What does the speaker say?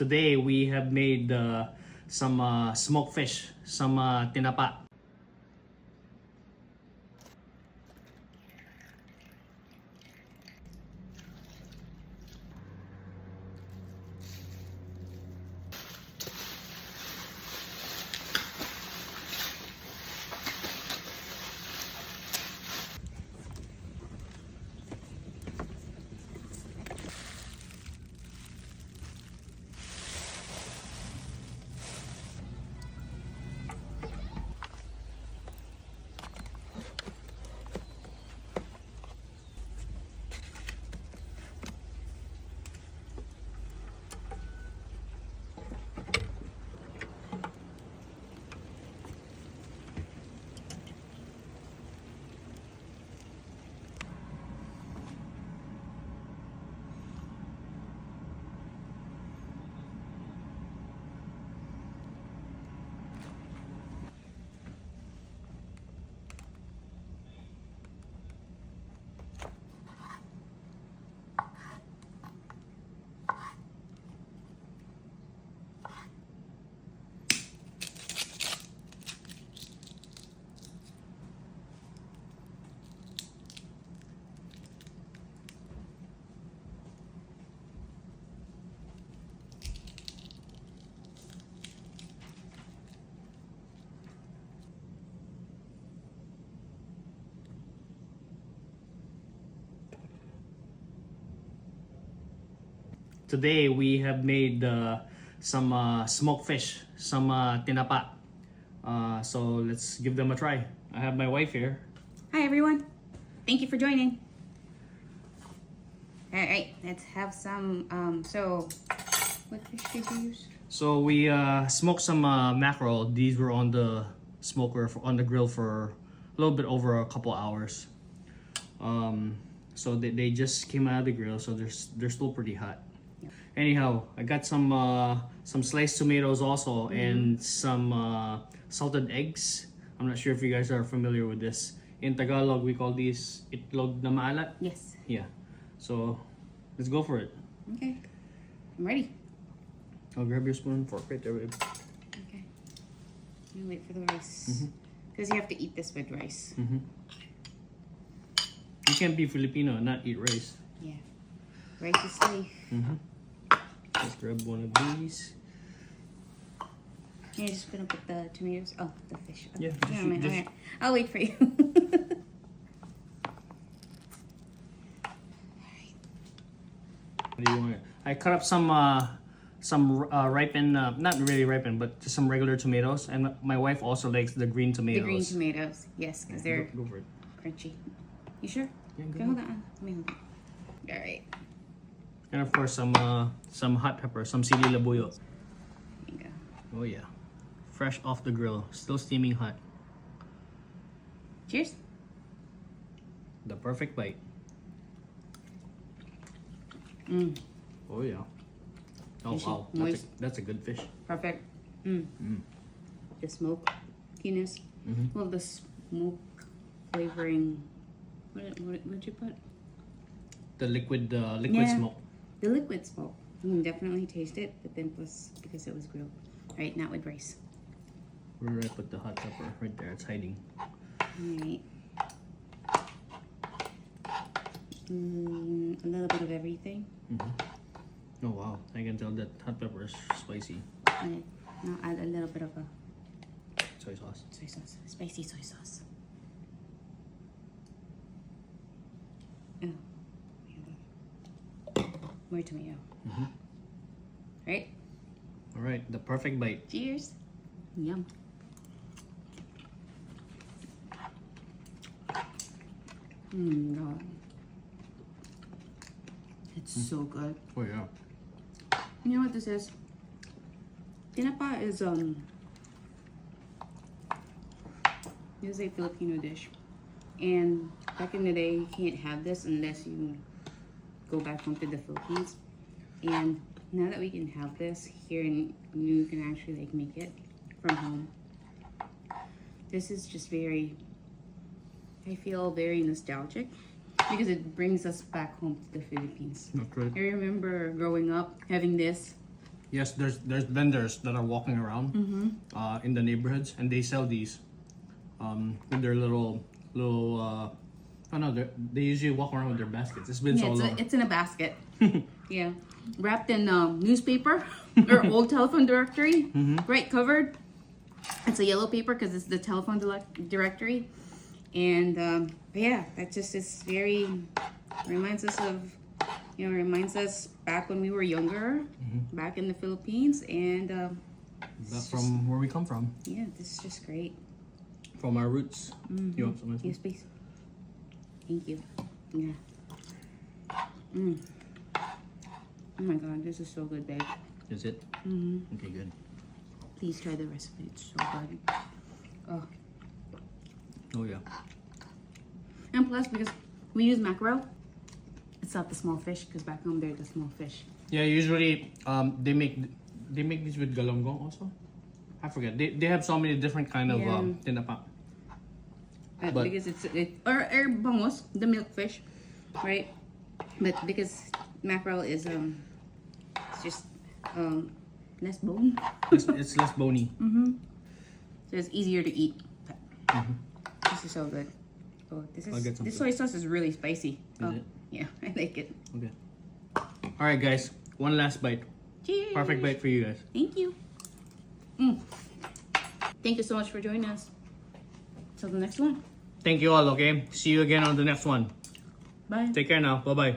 Today we have made some smoked fish, some tinapa. Today we have made some smoked fish, some tinapa. So let's give them a try. I have my wife here. Hi everyone. Thank you for joining. Alright, let's have some, so what fish did you use? So we smoked some mackerel. These were on the smoker, on the grill for a little bit over a couple hours. So they just came out of the grill, so they're still pretty hot. Anyhow, I got some sliced tomatoes also, and some salted eggs. I'm not sure if you guys are familiar with this. In Tagalog, we call these itlog na maalat. Yes. Yeah. So let's go for it. Okay. I'm ready. I'll grab your spoon and fork right there, babe. Okay. I'm gonna wait for the rice. Because you have to eat this with rice. You can't be Filipino and not eat rice. Yeah. Rice is safe. Let's grab one of these. You're just gonna put the tomatoes. Oh, the fish. Okay. Yeah, Never mind. just- Okay. I'll wait for you. What do you want? I cut up some ripened, not really ripened, but just some regular tomatoes. And my wife also likes the green The tomatoes. green tomatoes. Yes, because they're Go for it. crunchy. You sure? Yeah, Okay, go hold on. Let me hold it. Alright. And of course some hot pepper, some sili labuyo. There you go. Oh yeah, fresh off the grill, still steaming hot. Cheers. The perfect bite. Mmm. Oh yeah. Oh Fishy, wow, moist. that's a good fish. Perfect. The smokiness. Well, the smoke flavoring. What did you put? The liquid Yeah. smoke. The liquid smoke. You can definitely taste it, but then plus because it was grilled. All right, not with rice. Where did I put the hot pepper? Right there, it's hiding. All right. A little bit of everything. Oh wow, I can tell that hot pepper is spicy. And now add a little bit of a Soy sauce. soy sauce, spicy soy sauce. Oh, more tomato. Right? All right, the perfect bite. Cheers. Yum. God. It's so good. Oh yeah. You know what this is? Tinapa is a Filipino dish. And back in the day, you can't have this unless you go back home to the Philippines. And now that we can have this here and you can actually like make it from home, this is just very, I feel very nostalgic because it brings us back home to the Philippines. That's right. I remember growing up having this Yes, there's vendors that are walking around in the neighborhoods, and they sell these with their little. Oh no, they usually walk around with their baskets. It's been so long. It's in a basket. Yeah, wrapped in newspaper or old telephone directory. Right, covered. It's a yellow paper because it's the telephone directory, and yeah, that just is very reminds us of reminds us back when we were younger, back in the Philippines, and That's from where we come from. yeah, this is just great. From our roots. You want some? Yes, please. Thank you. Yeah. Oh my god, this is so good, babe. Is it? Okay, good. Please try the recipe. It's so good. Oh. Oh yeah. And plus, because we use mackerel, it's not the small fish, because back home they're the small fish. Yeah, usually they make these with galonggong also. I forget. They have so many different kind of tinapa. But because or bangus, the milk fish, right? But because mackerel is it's just less bone. it's less bony. So it's easier to eat. This is so good. Oh, this soy sauce is really spicy. Is it? Yeah, I like it. Okay. All right, guys. One last bite. Cheers. Perfect bite for you guys. Thank you. Thank you so much for joining us. Till the next one. Thank you all. Okay. See you again on the next one. Bye. Take care now. Bye bye.